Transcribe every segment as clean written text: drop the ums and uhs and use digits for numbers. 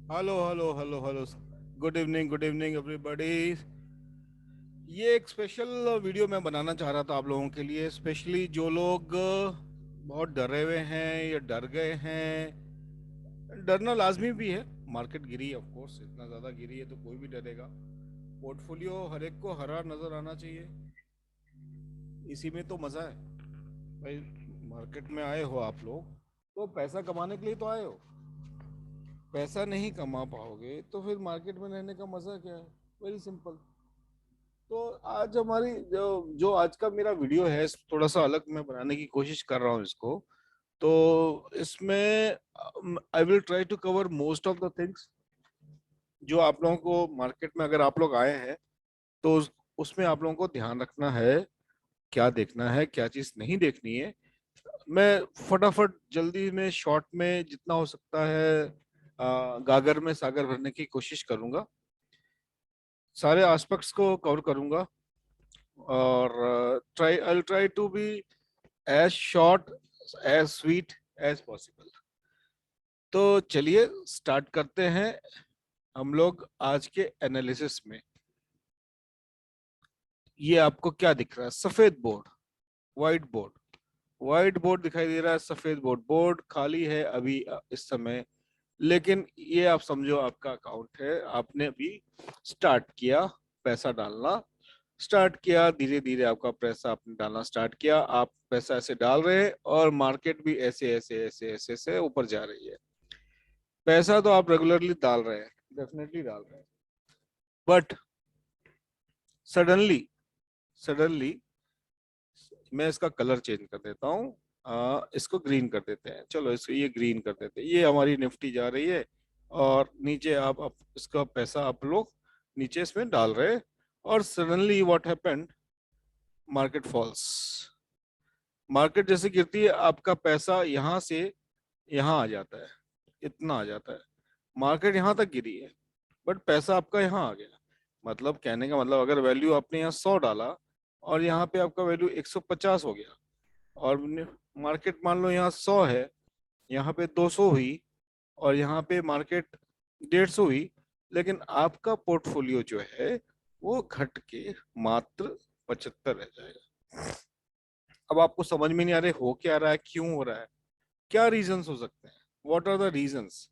Hello hello hello hello. Good evening everybody. ये एक special video मैं बनाना चाह रहा था आप लोगों के लिए, स्पेशली जो लोग बहुत डरे हुए हैं या डर गए हैं। डरना लाजमी भी है, मार्केट गिरी, ऑफ कोर्स इतना ज़्यादा गिरी है तो कोई भी डरेगा। पोर्टफोलियो हर एक को हरा नज़र आना चाहिए, इसी में तो मज़ा है भाई। मार्केट में आए हो आप लोग तो पैसा कमाने के लिए तो आए हो। पैसा नहीं कमा पाओगे तो फिर मार्केट में रहने का मजा क्या है? Very simple. तो आज हमारी जो जो आज का मेरा वीडियो है, थोड़ा सा अलग मैं बनाने की कोशिश कर रहा हूँ इसको। तो इसमें I will try to cover most of the things जो आप लोगों को मार्केट में, अगर आप लोग आए हैं तो उसमें आप लोगों को ध्यान रखना है, क्या देखना है, क्या चीज नहीं देखनी है। मैं फटाफट जल्दी में शॉर्ट में जितना हो सकता है गागर में सागर भरने की कोशिश करूंगा, सारे एस्पेक्ट्स को कवर करूंगा। और try I try to be as short as sweet as possible. तो चलिए स्टार्ट करते हैं हम लोग आज के एनालिसिस में। ये आपको क्या दिख रहा है? सफेद board, white board. White board दिखाई दे रहा है, सफेद बोर्ड, बोर्ड खाली है अभी इस समय। लेकिन ये आप समझो आपका अकाउंट है, आपने अभी स्टार्ट किया पैसा डालना, स्टार्ट किया, धीरे धीरे आपका पैसा आपने डालना स्टार्ट किया, आप पैसा ऐसे डाल रहे हैं और मार्केट भी ऐसे ऐसे ऐसे ऐसे ऐसे ऊपर जा रही है। पैसा तो आप रेगुलरली डाल रहे हैं, डेफिनेटली डाल रहे हैं, बट सडनली सडनली मैं इसका कलर चेंज कर देता हूँ। इसको ग्रीन कर देते हैं, चलो इसको ये ग्रीन कर देते हैं। ये हमारी निफ्टी जा रही है और नीचे आप इसका पैसा आप लोग नीचे इसमें डाल रहे हैं, और suddenly what happened, market falls. Market जैसे गिरती है आपका पैसा यहाँ से यहाँ आ जाता है, इतना आ जाता है। मार्केट यहाँ तक गिरी है बट पैसा आपका यहाँ आ गया। मतलब कहने का मतलब, अगर वैल्यू आपने यहाँ 100 डाला और यहाँ पे आपका वैल्यू 150 हो गया, और मार्केट मान लो यहाँ 100 है, यहाँ पे 200 हुई, और यहाँ पे मार्केट 150 हुई, लेकिन आपका पोर्टफोलियो जो है वो घट के मात्र 75 रह जाएगा। अब आपको समझ में नहीं आ रहे हो क्या रहा है, क्यों हो रहा है, क्या रीजंस हो सकते हैं, व्हाट आर द रीजंस?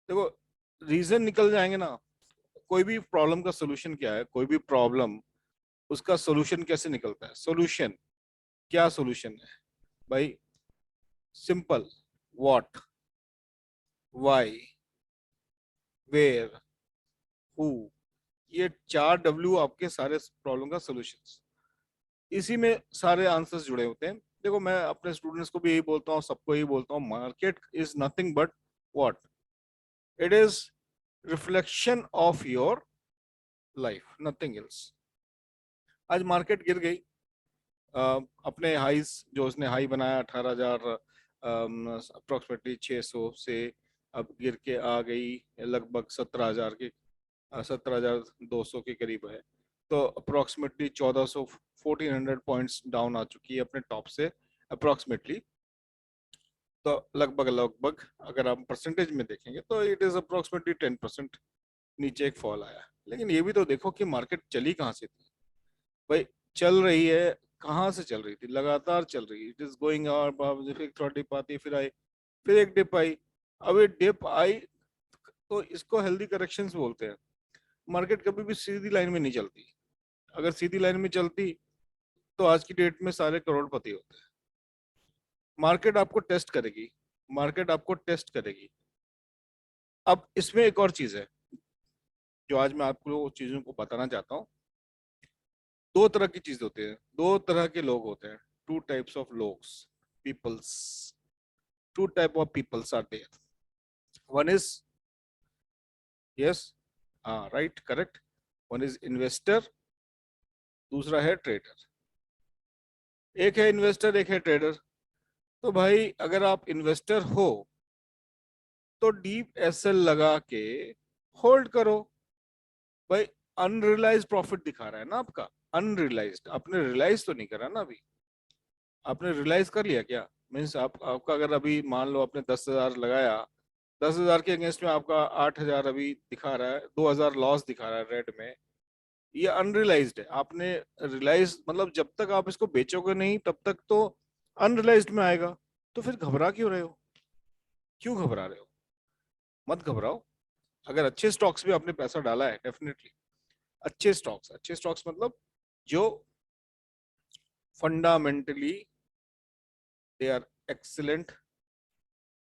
देखो, रीजन निकल जाएंगे ना। कोई भी प्रॉब्लम का सोल्यूशन क्या है? कोई भी प्रॉब्लम, उसका सोल्यूशन कैसे निकलता है? सोल्यूशन, क्या सोल्यूशन है भाई? Simple, what, why, where, who, ये 4 W आपके सारे प्रॉब्लम का सोल्यूशन। इसी में सारे आंसर्स जुड़े होते हैं। देखो, मैं अपने स्टूडेंट्स को भी यही बोलता हूँ, सबको यही बोलता हूँ, market is nothing but what, it is reflection of your life, nothing else. आज मार्केट गिर गई, अपने हाईज, जो उसने हाई बनाया 18,000 अप्रोक्सीमेटली 600 से, अब गिर के आ गई लगभग 17,000 के, 17,200 के करीब है। तो अप्रोक्सीमेटली 1,400, 1,400 पॉइंट्स डाउन आ चुकी है अपने टॉप से अप्रोक्सीमेटली। तो लगभग लगभग अगर आप परसेंटेज में देखेंगे तो इट इज अप्रोक्सीमेटली 10% नीचे एक फॉल आया। लेकिन ये भी तो देखो कि मार्केट चली कहाँ से थी भाई? चल रही है, कहाँ से चल रही थी? लगातार चल रही है, इट इज गोइंग और फिर थोड़ा डिप आती है, फिर आई, फिर एक डिप आई। अब ये डिप आई तो इसको हेल्दी करेक्शंस बोलते हैं। मार्केट कभी भी सीधी लाइन में नहीं चलती। अगर सीधी लाइन में चलती तो आज की डेट में सारे करोड़पति होते। मार्केट आपको टेस्ट करेगी, मार्केट आपको टेस्ट करेगी। अब इसमें एक और चीज है जो आज मैं आपको चीजों को बताना चाहता हूँ। दो तरह की चीज होती है, दो तरह के लोग होते हैं, टू टाइप्स ऑफ लोग्स, peoples. Two type of peoples are there. One is, yes, right, correct, one is investor, दूसरा है ट्रेडर। एक है इन्वेस्टर, एक है ट्रेडर। तो भाई अगर आप इन्वेस्टर हो तो डीप एसएल लगा के होल्ड करो भाई। अनरियलाइज प्रॉफिट दिखा रहा है ना आपका, अनरियलाइज्ड, आपने रियलाइज तो नहीं करा ना अभी। आपने रियलाइज कर लिया क्या? मीन्स आपका अगर अभी मान लो आपने 10,000 लगाया 10,000 के अगेंस्ट में आपका 8,000 अभी दिखा रहा है, 2,000 लॉस दिखा रहा है रेड में। ये अनरियलाइज्ड है। आपने रियलाइज मतलब जब तक आप इसको बेचोगे नहीं तब तक तो अनरियलाइज्ड में आएगा। तो फिर घबरा क्यों रहे हो? क्यों घबरा रहे हो? मत घबराओ। अगर अच्छे स्टॉक्स में आपने पैसा डाला है, डेफिनेटली अच्छे स्टॉक्स मतलब जो fundamentally they are excellent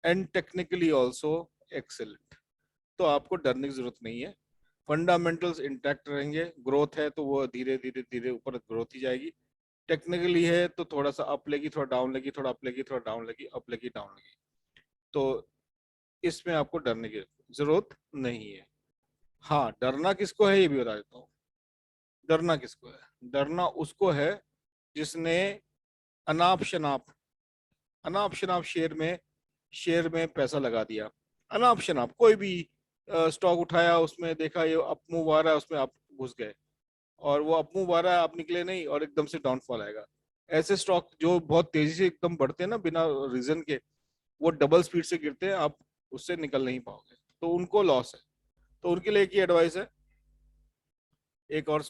and technically also excellent, तो आपको डरने की जरूरत नहीं है। फंडामेंटल्स इंटैक्ट रहेंगे, ग्रोथ है तो वो धीरे धीरे धीरे ऊपर ग्रोथ ही जाएगी। टेक्निकली है तो थोड़ा सा अप लेगी, थोड़ा डाउन लेगी, थोड़ा अप लेगी, थोड़ा डाउन लेगी, अप लेगी, डाउन लेगी। तो इसमें आपको डरने की जरूरत नहीं है। हाँ, डरना किसको है ये भी बता देता हूँ। डरना किसको है? डरना उसको है जिसने अनाप शनाप अनाप शनाप शेयर में पैसा लगा दिया। अनाप शनाप कोई भी स्टॉक उठाया, उसमें देखा ये अप मूव आ रहा है, उसमें आप घुस गए, और वो अप मूव आ रहा है, आप निकले नहीं, और एकदम से डाउनफॉल आएगा। ऐसे स्टॉक जो बहुत तेजी से एकदम बढ़ते हैं ना बिना रीजन के, वो डबल स्पीड से गिरते हैं, आप उससे निकल नहीं पाओगे, तो उनको लॉस है। तो उनके लिए एक ही एडवाइस है। एक और,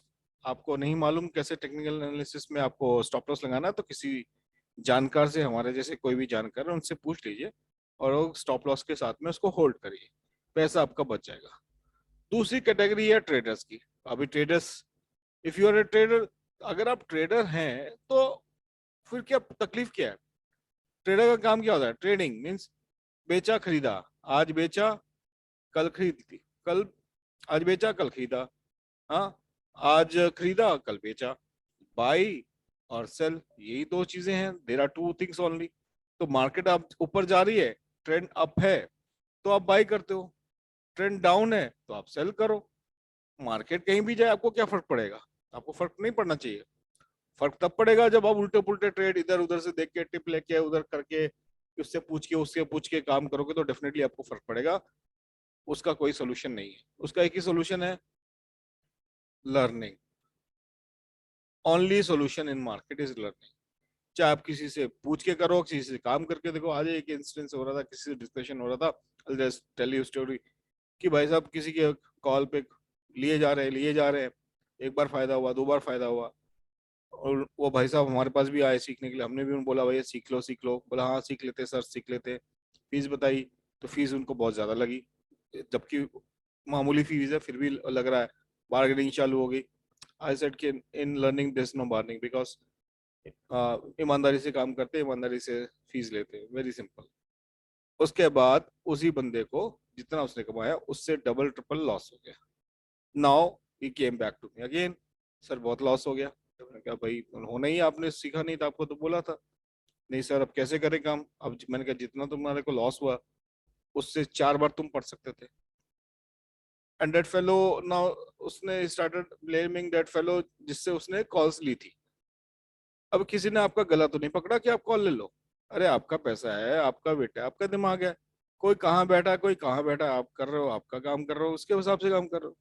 आपको नहीं मालूम कैसे टेक्निकल एनालिसिस में आपको स्टॉप लॉस लगाना है, तो किसी जानकार से, हमारे जैसे कोई भी जानकार है उनसे पूछ लीजिए, और वो स्टॉप लॉस के साथ में उसको होल्ड करिए, पैसा आपका बच जाएगा। दूसरी कैटेगरी है ट्रेडर्स की। अभी traders, if you are a trader, अगर आप ट्रेडर हैं तो फिर क्या तकलीफ क्या है? ट्रेडर का काम क्या होता है? ट्रेडिंग मीन्स बेचा खरीदा, आज बेचा कल खरीदी, कल आज बेचा कल खरीदा, हाँ, आज खरीदा कल बेचा। बाई और सेल, यही दो चीजें हैं, there are two things only. तो मार्केट आप ऊपर जा रही है, ट्रेंड अप है तो आप बाई करते हो, ट्रेंड डाउन है तो आप सेल करो। मार्केट कहीं भी जाए आपको क्या फर्क पड़ेगा? आपको फर्क नहीं पड़ना चाहिए। फर्क तब पड़ेगा जब आप उल्टे पुल्टे ट्रेड इधर उधर से देख के, टिप लेके उधर करके, उससे पूछ के उससे पूछ के काम करोगे, तो डेफिनेटली आपको फर्क पड़ेगा। उसका कोई सोल्यूशन नहीं है, उसका एक ही सोल्यूशन है, learning. Only solution in market is learning. चाहे आप किसी से पूछ के करो, किसी से काम करके देखो। आज एक इंस्टेंस हो रहा था, किसी से डिस्कशन हो रहा था, I'll just tell you story, कि भाई साहब किसी के कॉल पे लिए जा रहे हैं, एक बार फायदा हुआ, दो बार फायदा हुआ, और वो भाई साहब हमारे पास भी आए सीखने के लिए। हमने भी उनको बोला भैया सीख लो सीख लो, बोला हाँ सीख लेते सर सीख लेते। फीस बताई तो फीस उनको बहुत ज्यादा लगी, जबकि मामूली फीस है, फिर भी लग रहा है। बार्गेनिंग चालू हो गई। आई सेड कि in learning this no bargaining, because ईमानदारी से काम करते, ईमानदारी से फीस लेते, वेरी सिंपल। उसके बाद उसी बंदे को जितना उसने कमाया उससे डबल ट्रिपल लॉस हो गया। Now he came back to me again, sir बहुत लॉस हो गया। तो मैंने कहा भाई होना ही है, आपने सीखा नहीं था, आपको तो बोला था। नहीं सर अब कैसे करें काम? अब मैंने कहा जितना तुम्हारे को लॉस हुआ उससे 4 बार तुम पढ़ सकते थे। एंड दैट फेलो नाउ, उसने स्टार्टेड ब्लेमिंग दैट फेलो जिससे उसने कॉल्स ली थी। अब किसी ने आपका गला तो नहीं पकड़ा कि आप कॉल ले लो। अरे आपका पैसा है, आपका बेटा है, आपका दिमाग है। कोई कहाँ बैठा है, कोई कहाँ बैठा है, आप कर रहे हो, आपका काम कर रहे हो, उसके हिसाब से काम कर रहे हो।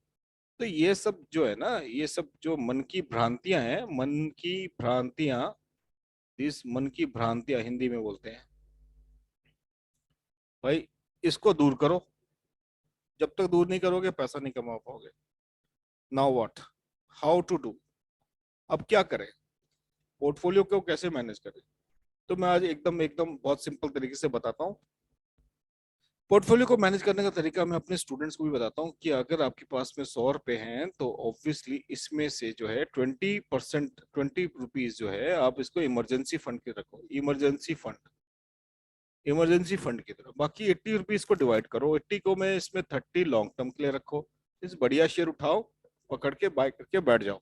तो ये सब जो है ना, ये सब जो मन की भ्रांतियां हैं, मन की भ्रांतियां, इस मन की भ्रांतियां हिंदी में बोलते हैं भाई, इसको दूर करो। जब तक दूर नहीं करोगे पैसा नहीं कमा पाओगे। Now what, how to do? अब क्या करें? पोर्टफोलियो को कैसे मैनेज करें? तो मैं आज एकदम एकदम बहुत सिंपल तरीके से बताता हूँ। पोर्टफोलियो को मैनेज करने का तरीका मैं अपने स्टूडेंट्स को भी बताता हूँ कि अगर आपके पास में 100 रुपए हैं तो ऑब्वियसली इसमें से जो है 20%, 20 रुपीज जो है आप इसको इमरजेंसी फंड के रखो, इमरजेंसी फंड की तरह। बाकी 80 रुपीज को डिवाइड करो, 80 को मैं इसमें 30 लॉन्ग टर्म के लिए रखो। इस बढ़िया शेयर उठाओ, पकड़ के बाय करके बैठ जाओ,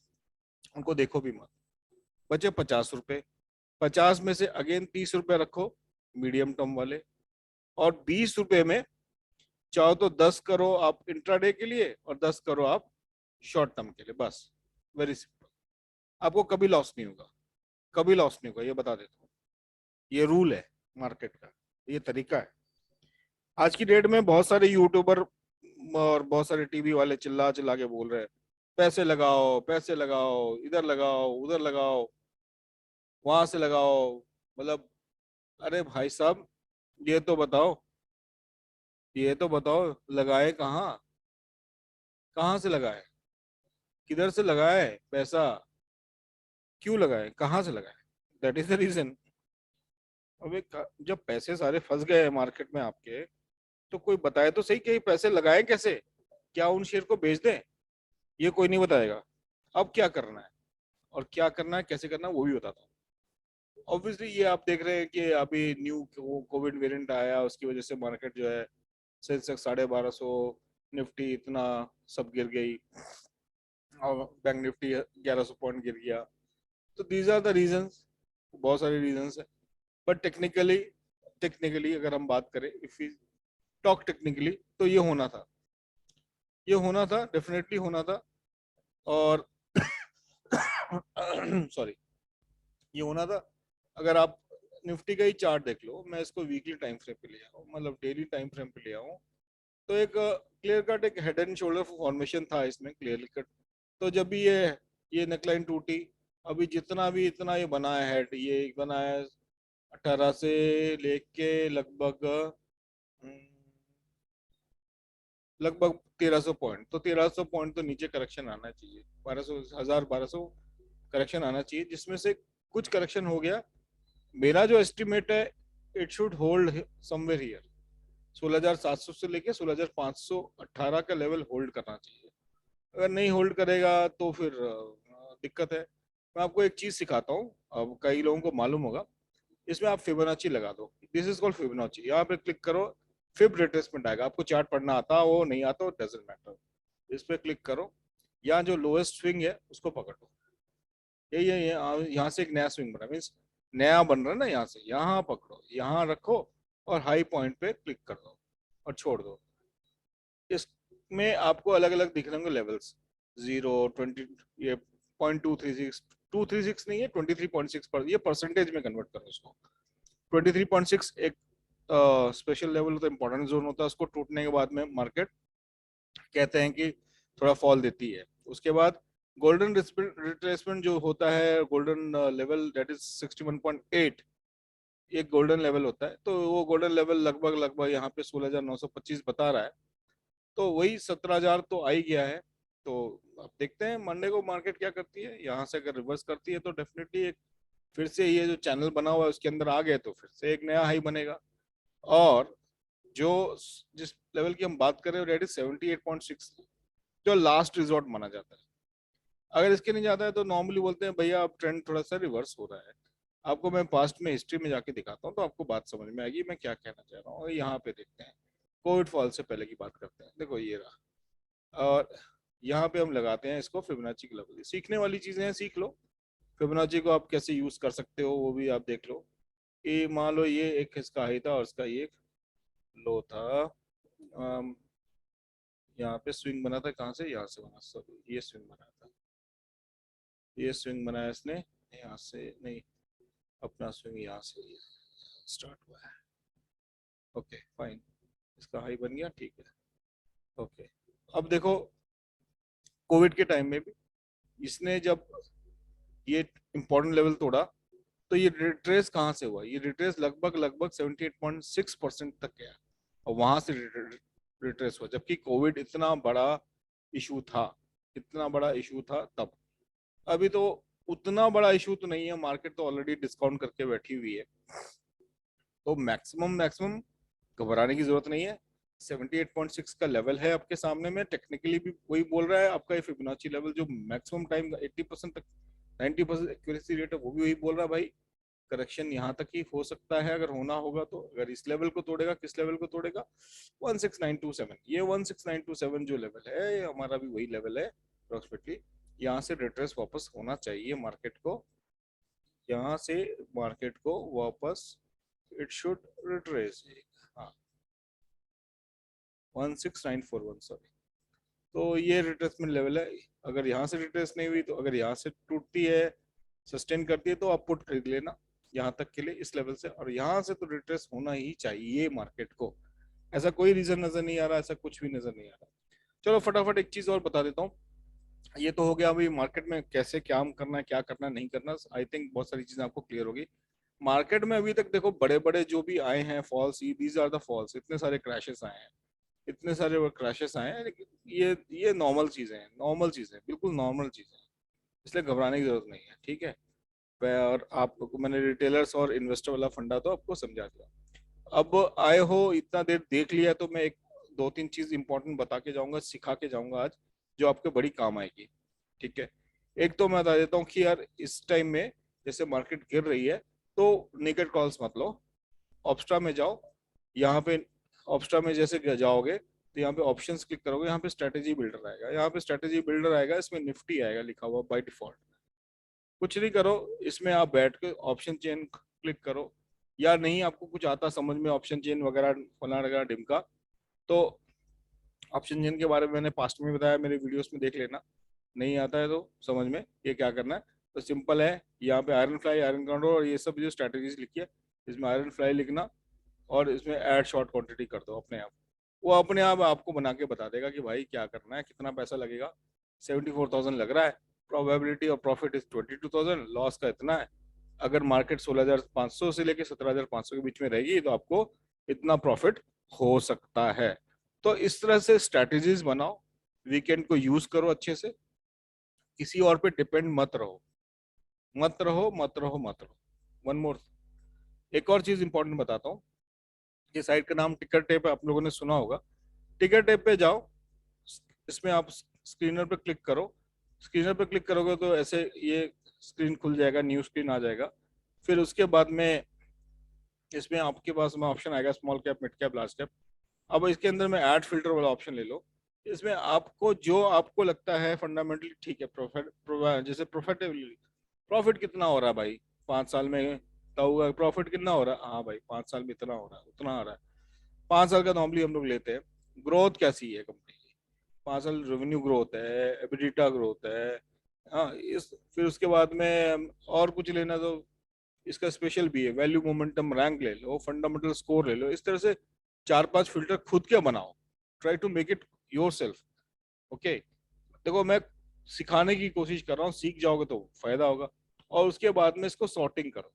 उनको देखो भी मत। बचे 50 रुपए, 50 में से अगेन 30 रुपए रखो मीडियम टर्म वाले, और 20 रुपए में चाहो तो 10 करो आप इंट्राडे के लिए और 10 करो आप शॉर्ट टर्म के लिए, बस। Very simple. आपको कभी लॉस नहीं होगा, कभी लॉस नहीं होगा, ये बता देता हूँ। ये रूल है मार्केट का, ये तरीका है। आज की डेट में बहुत सारे यूट्यूबर और बहुत सारे टीवी वाले चिल्ला चिल्ला के बोल रहे हैं पैसे लगाओ पैसे लगाओ, इधर लगाओ उधर लगाओ, वहां से लगाओ, मतलब अरे भाई साहब ये तो बताओ, ये तो बताओ लगाए कहाँ, कहाँ से लगाए, किधर से लगाए पैसा, क्यों लगाए, कहाँ से लगाए, दैट इज द रीजन। अबे जब पैसे सारे फंस गए मार्केट में आपके, तो कोई बताए तो सही कि ये पैसे लगाए कैसे, क्या उन शेयर को बेच दें, ये कोई नहीं बताएगा। अब क्या करना है, और क्या करना है कैसे करना है वो भी बताता हूँ। ऑब्वियसली ये आप देख रहे हैं कि अभी न्यू कोविड वेरिएंट आया, उसकी वजह से मार्केट जो है, सेंसेक्स 1250, निफ्टी इतना सब गिर गई, और बैंक निफ्टी 1100 पॉइंट गिर गया। तो दीज आर द रीजंस, बहुत सारे रीजंस है। बट टेक्निकली, टेक्निकली अगर हम बात करें, इफ वी टॉक टेक्निकली, तो ये होना था, ये होना था, डेफिनेटली होना था। और सॉरी, ये होना था। अगर आप निफ्टी का ही चार्ट देख लो, मैं इसको वीकली टाइम फ्रेम पे ले आऊँ, मतलब डेली टाइम फ्रेम पे ले आऊँ, तो एक क्लियर कट एक हेड एंड शोल्डर फॉर्मेशन था इसमें, क्लियर कट। तो जब भी ये नेकलाइन टूटी, अभी जितना भी इतना ये बना है हेड, ये बना है 18 से लेके लगभग लगभग 1300 पॉइंट, तो 1300 पॉइंट तो नीचे करेक्शन आना चाहिए, 1200, 1000, 1200 करेक्शन आना चाहिए, जिसमें से कुछ करेक्शन हो गया। मेरा जो एस्टिमेट है, it should hold somewhere here, 16,700 से लेके 16,518 का लेवल होल्ड करना चाहिए। अगर नहीं होल्ड करेगा तो फिर दिक्कत है। मैं आपको एक चीज सिखाता हूँ, अब कई लोगों को मालूम होगा, इसमें आप फिबोनाची लगा दो, दिस इज कॉल्ड फिबोनाची। यहाँ पे क्लिक करो, फिब रिट्रेसमेंट आएगा, आपको चार्ट पढ़ना आता हो नहीं आता हो डजेंट मैटर, इस पे क्लिक करो, यहाँ जो लोएस्ट स्विंग है उसको पकड़ो, ये यहाँ से एक नया स्विंग बना, मीन्स नया बन रहा है ना, यहाँ से यहाँ पकड़ो, यहाँ रखो, और हाई पॉइंट पे क्लिक कर दो और छोड़ दो। इसमें आपको अलग अलग दिख रहे होंगे लेवल्स, 0, 20, ये 0.236, 236 नहीं है, 23.6 पर, ये परसेंटेज में कन्वर्ट करो इसको। 23.6 एक स्पेशल लेवल होता है, इंपॉर्टेंट जोन होता है, उसको टूटने के बाद में मार्केट कहते हैं कि थोड़ा फॉल देती है। उसके बाद गोल्डन रिट्रेसमेंट जो होता है, गोल्डन लेवल, दैट इज 61.8, एक गोल्डन लेवल होता है। तो वो गोल्डन लेवल लगभग लगभग यहाँ पे 16,925 बता रहा है, तो वही 17,000 तो आ ही गया है। तो अब देखते हैं मंडे को मार्केट क्या करती है, यहाँ से अगर रिवर्स करती है तो डेफिनेटली एक फिर से ये जो चैनल बना हुआ है उसके अंदर आ गए तो फिर से एक नया हाई बनेगा। और जो जिस लेवल की हम बात कर रहे हैं, डेट इज 78.6, जो लास्ट रिजॉर्ट माना जाता है। अगर इसके नहीं जाता है तो नॉर्मली बोलते हैं भैया अब ट्रेंड थोड़ा सा रिवर्स हो रहा है। आपको मैं पास्ट में हिस्ट्री में जाके दिखाता हूँ तो आपको बात समझ में आएगी मैं क्या कहना चाह रहा हूँ। यहाँ पे देखते हैं, कोविड फॉल से पहले की बात करते हैं, देखो ये रहा। और यहाँ पे हम लगाते हैं इसको फिबोनाची की लेवल, सीखने वाली चीजें हैं, सीख लो। फिबोनाची को आप कैसे यूज कर सकते हो वो भी आप देख लो। ये मान लो ये एक इसका हाई था और इसका ये एक लो था। अम, यहाँ पे स्विंग बना था, कहाँ से, यहाँ से बना, सॉरी ये स्विंग बना था, ये स्विंग बनाया इसने, यहाँ से नहीं, अपना स्विंग यहाँ से स्टार्ट हुआ है। ओके फाइन, इसका हाई बन गया, ठीक है। ओके, अब देखो कोविड के टाइम में भी इसने जब ये इंपॉर्टेंट लेवल तोड़ा, तो ये रिट्रेस कहाँ से हुआ, ये रिट्रेस लगभग लगभग 78.6% तक गया, और वहां से रिट्रेस हुआ, जबकि कोविड इतना बड़ा इशू था, इतना बड़ा इशू था तब। अभी तो उतना बड़ा इशू तो नहीं है, मार्केट तो ऑलरेडी डिस्काउंट करके बैठी हुई है, तो मैक्सिमम मैक्सिमम घबराने की जरूरत नहीं है। 78.6 का लेवल है आपके सामने में, टेक्निकली भी वही बोल रहा है आपका, ये फिबोनाची लेवल जो मैक्सिमम टाइम 80% तक, 90% एक्यूरेसी रेट है, वो भी वही बोल रहा है भाई। करेक्शन यहाँ तक ही हो सकता है अगर होना होगा तो, अगर इस लेवल को तोड़ेगा, किस लेवल को तोड़ेगा, 16927, ये 16927 जो लेवल है, ये हमारा भी वही लेवल है अप्रोक्सीमेटली। यहाँ से रिट्रेस वापस होना चाहिए मार्केट को, यहाँ से मार्केट को वापस, इट शुड रिट्रेस, हाँ 16941, सॉरी। तो ये रिट्रेसमेंट लेवल है। अगर यहाँ से रिट्रेस नहीं हुई, तो अगर यहाँ से टूटती है, सस्टेन करती है, तो आप पुट खरीद लेना यहाँ तक के लिए इस लेवल से, और यहाँ से तो रिट्रेस होना ही चाहिए मार्केट को। ऐसा कोई रीजन नजर नहीं आ रहा, ऐसा कुछ भी नजर नहीं आ रहा। चलो फटाफट एक चीज और बता देता हूँ। ये तो हो गया अभी मार्केट में कैसे क्या करना है, क्या करना नहीं करना, आई थिंक बहुत सारी चीजें आपको क्लियर होगी। मार्केट में अभी तक देखो बड़े बड़े जो भी आए हैं falls, these are the falls, इतने सारे क्रैशेस आए हैं, इतने सारे क्रैशेस आए हैं, लेकिन ये नॉर्मल चीजें हैं, नॉर्मल चीजें हैं, बिल्कुल नॉर्मल चीजें हैं, इसलिए घबराने की जरूरत नहीं है, ठीक है। और आपको मैंने रिटेलर्स और इन्वेस्टर वाला फंडा तो आपको समझा दिया। अब आए हो इतना देर देख लिया, तो मैं एक दो तीन चीज इंपॉर्टेंट बता के जाऊंगा, सिखा के जाऊंगा आज, जो आपके बड़ी काम आएगी, ठीक है। एक तो मैं बता देता हूँ कि यार इस टाइम में जैसे मार्केट गिर रही है, तो नेकेड कॉल्स मत लो, ऑप्स्ट्रा में जाओ। यहाँ पे ऑप्स्ट्रा में जैसे जाओगे तो यहाँ पे ऑप्शंस क्लिक करोगे, यहाँ पे स्ट्रेटेजी बिल्डर आएगा, यहाँ पे स्ट्रेटेजी बिल्डर आएगा, इसमें निफ्टी आएगा लिखा हुआ बाय डिफॉल्ट। कुछ नहीं करो, इसमें आप बैठ के ऑप्शन चेन क्लिक करो, या नहीं आपको कुछ आता समझ में ऑप्शन चेन वगैरह फलाना वगैरह ढिमका, तो ऑप्शन चेन के बारे में मैंने पास्ट में बताया, मेरे वीडियोस में देख लेना। नहीं आता है तो समझ में ये क्या करना है, तो सिंपल है, यहाँ पे आयरन फ्लाई, आयरन कंट्रोल और ये सब जो स्ट्रैटेजीज लिखी है, इसमें आयरन फ्लाई लिखना, और इसमें ऐड शॉर्ट क्वांटिटी कर दो अपने आप। वो अपने आप आपको बना के बता देगा कि भाई क्या करना है, कितना पैसा लगेगा। 74,000 लग रहा है, probability of profit is 22,000, loss का इतना है। अगर मार्केट 16,500 से लेके 17,500 के बीच में रहेगी तो आपको इतना प्रॉफिट हो सकता है। तो इस तरह से स्ट्रैटेजीज बनाओ, वीकेंड को यूज करो अच्छे से, किसी और पे डिपेंड मत रहो, मत रहो, मत रहो, मत रहो। वन मोर, एक और चीज इंपॉर्टेंट बताता हूँ। ये साइट का नाम टिकर टेप है, आप लोगों ने सुना होगा। टिकर टेप पे जाओ, इसमें आप स्क्रीनर पे क्लिक करो, स्क्रीनर पे क्लिक करोगे तो ऐसे ये स्क्रीन खुल जाएगा, न्यू स्क्रीन आ जाएगा। फिर उसके बाद में इसमें आपके पास में ऑप्शन आएगा small cap, mid cap, large cap. अब इसके अंदर में ऐड फिल्टर वाला ऑप्शन ले लो। इसमें आपको जो आपको लगता है फंडामेंटली ठीक है, जैसे प्रॉफिटेबिलिटी, प्रॉफिट कितना हो रहा है भाई 5 साल में, तो प्रॉफिट कितना हो रहा है, हाँ भाई 5 साल में इतना हो रहा है, उतना आ रहा है। 5 साल का नॉर्मली हम लोग लेते हैं। ग्रोथ कैसी है कंपनी की, 5 साल रेवेन्यू ग्रोथ है, एबिडिटा ग्रोथ है, हाँ इस, फिर उसके बाद में और कुछ लेना तो इसका स्पेशल भी है, वैल्यू मोमेंटम रैंक ले लो, फंडामेंटल स्कोर ले लो। इस तरह से 4-5 फिल्टर खुद के बनाओ, try to make it yourself, okay. देखो मैं सिखाने की कोशिश कर रहा हूँ, सीख जाओगे तो फायदा होगा। और उसके बाद में इसको सॉर्टिंग करो,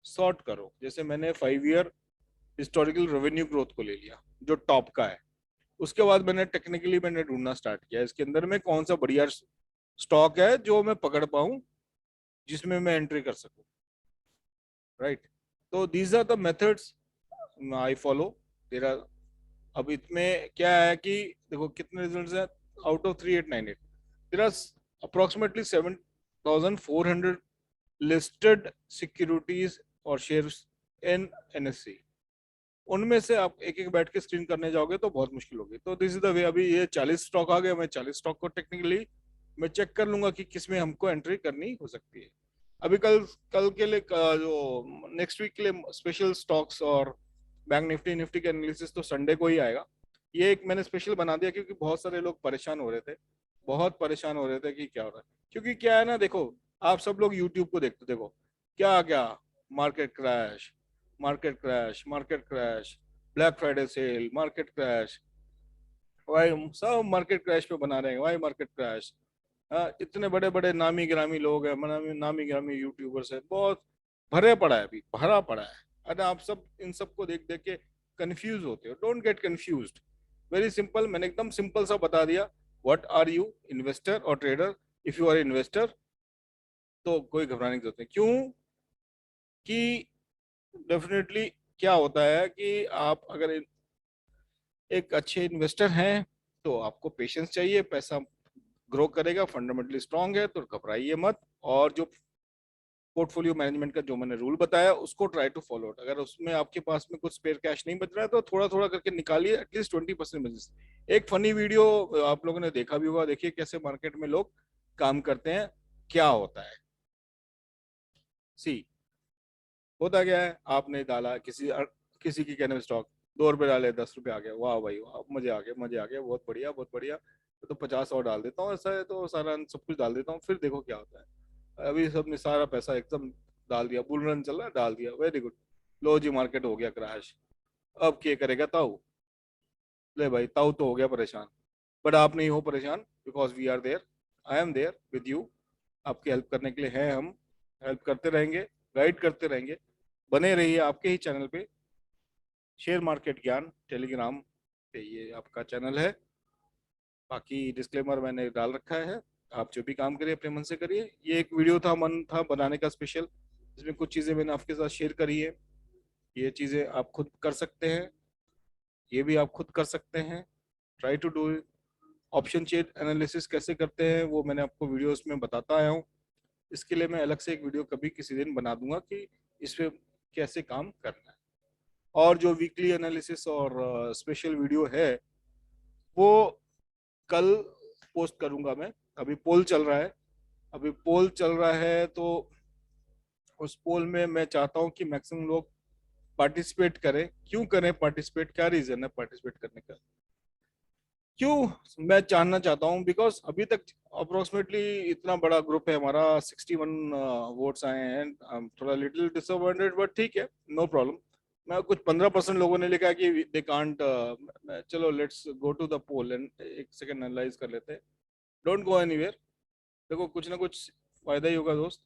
सॉर्ट करो। जैसे मैंने 5 ईयर हिस्टोरिकल रेवेन्यू ग्रोथ को ले लिया जो टॉप का है, उसके बाद मैंने टेक्निकली मैंने ढूंढना स्टार्ट किया इसके अंदर में कौन सा बढ़िया स्टॉक है जो मैं पकड़ पाऊं, जिसमें मैं एंट्री कर सकूं, राइट। तो these are the methods I follow. तेरा अब इसमें क्या है कि देखो कितने रिजल्ट्स हैं, आउट ऑफ 3898 तेरा अप्रोक्सीमेटली 7,400 लिस्टेड सिक्योरिटीज और शेयर्स इन एनएससी। उनमें से आप एक एक बैठ के स्क्रीन करने जाओगे तो बहुत मुश्किल होगी। तो दिस इज द वे, अभी ये 40 स्टॉक आ गए, मैं 40 स्टॉक को टेक्निकली मैं चेक कर लूंगा कि किसमें हमको एंट्री करनी हो सकती है। अभी कल कल के लिए जो नेक्स्ट वीक के लिए स्पेशल स्टॉक्स और बैंक निफ्टी निफ्टी के एनालिसिस तो संडे को ही आएगा। ये एक मैंने स्पेशल बना दिया क्योंकि बहुत सारे लोग परेशान हो रहे थे, बहुत परेशान हो रहे थे कि क्या हो रहा है। क्योंकि क्या है ना, देखो आप सब लोग यूट्यूब को देखते, देखो क्या क्या, market crash, market crash, market crash, black Friday sale, market crash, why सब मार्केट क्रैश पे बना रहे हैं, वाई मार्केट क्रैश। इतने बड़े बड़े नामी गिरामी लोग हैं, नामी गिरामी यूट्यूबर्स हैं, बहुत भरे पड़ा है, अभी भरा पड़ा है। अरे आप सब इन सबको देख देख के कंफ्यूज होते हो, don't get confused. Very simple, मैंने एकदम सिंपल सा बता दिया। व्हाट आर यू, इन्वेस्टर और trader? If you are investor तो कोई घबराने की जरूरत नहीं। क्यों कि डेफिनेटली क्या होता है कि आप अगर एक अच्छे इन्वेस्टर हैं तो आपको पेशेंस चाहिए, पैसा ग्रो करेगा, फंडामेंटली स्ट्रांग है तो घबराइए मत। और जो पोर्टफोलियो मैनेजमेंट का जो मैंने रूल बताया उसको ट्राई टू फॉलो। अगर उसमें आपके पास में कुछ स्पेयर कैश नहीं बच रहा है तो थोड़ा थोड़ा करके निकालिए, एटलीस्ट 20% बिजनेस। एक फनी वीडियो आप लोगों ने देखा भी होगा, देखिए कैसे मार्केट में लोग काम करते हैं, क्या होता है। सी होता क्या है, आपने डाला किसी की कहने में स्टॉक, 2 रुपए डाले 10 रुपए आ गया, वाह भाई वाह, मजे आ गए, मजे आ गए, बहुत बढ़िया बहुत बढ़िया। तो 50 और डाल देता हूँ, ऐसा है तो सारा सब कुछ डाल देता हूँ, फिर देखो क्या होता है। अभी सबने सारा पैसा एकदम डाल दिया, बुल रन चल रहा है, डाल दिया, वेरी गुड। लो जी मार्केट हो गया क्रैश। अब क्या करेगा ताऊ? ले भाई ताऊ तो हो गया परेशान, बट आप नहीं हो परेशान, because we are there, I am there with you. आपकी हेल्प करने के लिए है हम, हेल्प करते रहेंगे, गाइड करते रहेंगे। बने रहिए आपके ही चैनल पे, शेयर मार्केट ज्ञान टेलीग्राम पे, ये आपका चैनल है। बाकी डिस्क्लेमर मैंने डाल रखा है, आप जो भी काम करिए अपने मन से करिए। ये एक वीडियो था, मन था बनाने का स्पेशल, इसमें कुछ चीज़ें मैंने आपके साथ शेयर करी है। ये चीज़ें आप खुद कर सकते हैं, ये भी आप खुद कर सकते हैं, try to do. Option chain analysis कैसे करते हैं वो मैंने आपको वीडियोस में बताता आया हूँ। इसके लिए मैं अलग से एक वीडियो कभी किसी दिन बना दूंगा कि इस पे कैसे काम करना है। और जो वीकली एनालिसिस और स्पेशल वीडियो है वो कल पोस्ट करूंगा मैं। अभी पोल चल रहा है, अभी पोल चल रहा है, तो उस पोल में मैं चाहता हूँ कि मैक्सिमम लोग पार्टिसिपेट करें। क्यों करें पार्टिसिपेट, क्या रीजन है पार्टिसिपेट करने का, क्यों मैं जानना चाहता हूँ? बिकॉज अभी तक अप्रोक्सीमेटली इतना बड़ा ग्रुप है हमारा, 61 वोट्स आए हैं। थोड़ा लिटिल डिसअपॉइंटेड, बट ठीक है, नो प्रॉब्लम। मैं कुछ 15% लोगों ने लिखा कि दे कांट। चलो let's go to the poll and एक सेकंड एनालाइज कर लेते हैं। डोंट गो एनीवेयर, देखो कुछ ना कुछ फायदा ही होगा दोस्त।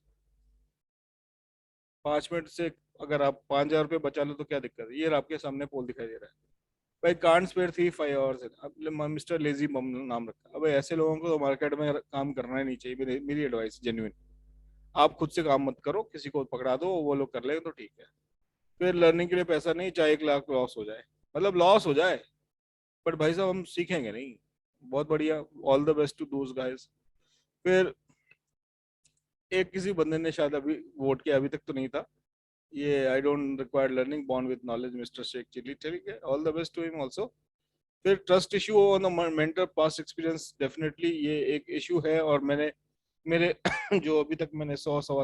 5 मिनट से अगर आप 5,000 रुपये बचा लो तो क्या दिक्कत है? ये आपके सामने पोल दिखाई दे रहा है भाई, कांट स्पेयर 3-5 आवर्स। अब मिस्टर लेजी बम नाम रखा। अब ऐसे लोगों को तो मार्केट में काम करना ही नहीं चाहिए, मेरी एडवाइस जेन्युइन। आप खुद से काम मत करो, किसी को पकड़ा दो, वो लोग कर लेंगे तो ठीक है। फिर लर्निंग के लिए पैसा नहीं, चाहे 1 लाख लॉस हो जाए, मतलब लॉस हो जाए, बट भाई साहब हम सीखेंगे नहीं। बहुत बढ़िया, all the best to those guys. फिर एक किसी बंदे ने शायद अभी वोट किया, अभी तक तो नहीं था, ये I don't require learning, born with knowledge, mister Sheikh Chilli, ठीक है, all the best to him also. फिर trust issue on mentor past experience, definitely ये एक इशू है। और मैंने मेरे जो अभी तक मैंने 100 सवा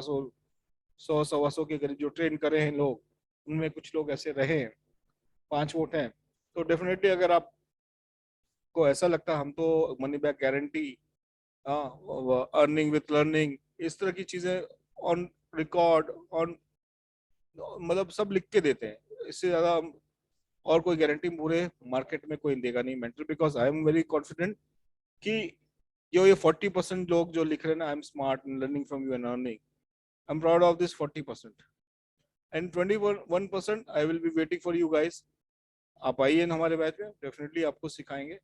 100 के करीब जो ट्रेन करे हैं लोग, उनमें कुछ लोग ऐसे रहे हैं, 5 वोट हैं। तो डेफिनेटली अगर आपको ऐसा लगता है हम तो मनी बैक गारंटी, हाँ, अर्निंग विथ लर्निंग, इस तरह की चीजें ऑन रिकॉर्ड, ऑन, मतलब सब लिख के देते हैं, इससे ज्यादा और कोई गारंटी पूरे मार्केट में कोई देगा नहीं mentor. Because I am very confident कि जो ये 40% लोग जो लिख रहे हैं ना, I am smart and learning from you and earning, I am proud of this 40%। And 21% I will be waiting for you guys. आप आइए ना हमारे बैच में, डेफिनेटली आपको सिखाएंगे।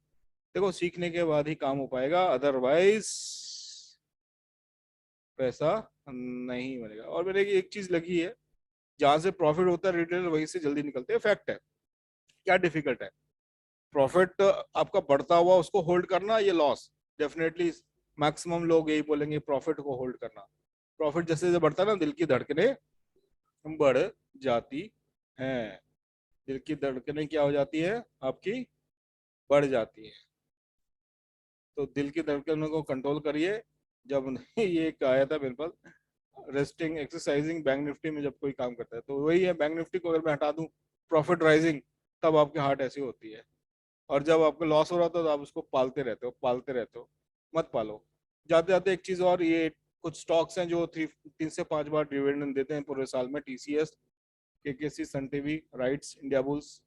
देखो सीखने के बाद ही काम हो पाएगा, अदरवाइज पैसा नहीं बनेगा। और मेरे की एक चीज लगी है, जहां से प्रॉफिट होता है रिटेलर वहीं से जल्दी निकलते हैं, फैक्ट है। क्या डिफिकल्ट है? प्रॉफिट आपका बढ़ता हुआ उसको होल्ड करना, ये लॉस डेफिनेटली। मैक्सिमम लोग यही बोलेंगे प्रॉफिट को होल्ड करना। प्रॉफिट जैसे जैसे बढ़ता है ना, दिल की धड़कनें बढ़ जाती हैं। दिल की धड़कनें क्या हो जाती है आपकी? बढ़ जाती है। तो दिल की धड़कनों को कंट्रोल करिए। जब ये एक आया था मेरे पास, रेस्टिंग एक्सरसाइजिंग बैंक निफ्टी में जब कोई काम करता है तो वही है। बैंक निफ्टी को अगर मैं हटा दूं, प्रॉफिट राइजिंग, तब आपकी हार्ट ऐसी होती है। और जब आपको लॉस हो रहा था तो आप उसको पालते रहते हो, पालते रहते हो। मत पालो। जाते जाते एक चीज और, ये कुछ स्टॉक्स हैं जो 3 से 5 बार डिविडेंड देते हैं पूरे साल में। TCS, KKC, Sun TV, rights, India bulls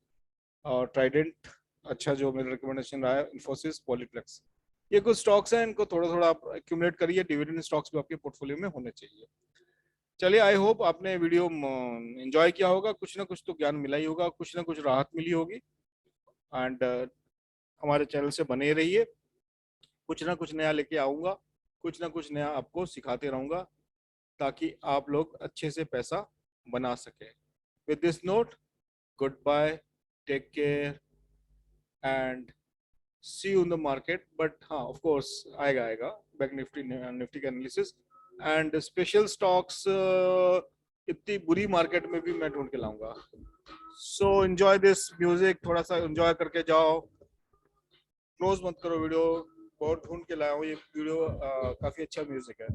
और ट्राइडेंट। अच्छा जो मेरा रिकमेंडेशन रहा है, इंफोसिस, पॉलीप्लेक्स। ये कुछ स्टॉक्स हैं, इनको थोड़ा थोड़ा आप एक्यूमुलेट करिए। डिविडेंड स्टॉक्स भी आपके पोर्टफोलियो में होने चाहिए। चलिए, आई होप आपने वीडियो एंजॉय किया होगा, कुछ ना कुछ तो ज्ञान मिला ही होगा, कुछ ना कुछ राहत मिली होगी। एंड हमारे चैनल से बने रहिए, कुछ ना कुछ नया लेके आऊंगा, कुछ ना कुछ नया आपको सिखाते रहूंगा, ताकि आप लोग अच्छे से पैसा बना सके। With this note, good bye, take care and see you in the market. But हाँ, ऑफ कोर्स आएगा आएगा बैंक निफ्टी, निफ्टी का एनालिसिस एंड स्पेशल स्टॉक्स। इतनी बुरी मार्केट में भी मैं ढूंढ के लाऊंगा। सो एंजॉय दिस म्यूजिक, थोड़ा सा एंजॉय करके जाओ, क्लोज मत करो वीडियो। बहुत ढूंढ के लाया हूँ ये वीडियो, काफी अच्छा म्यूजिक है।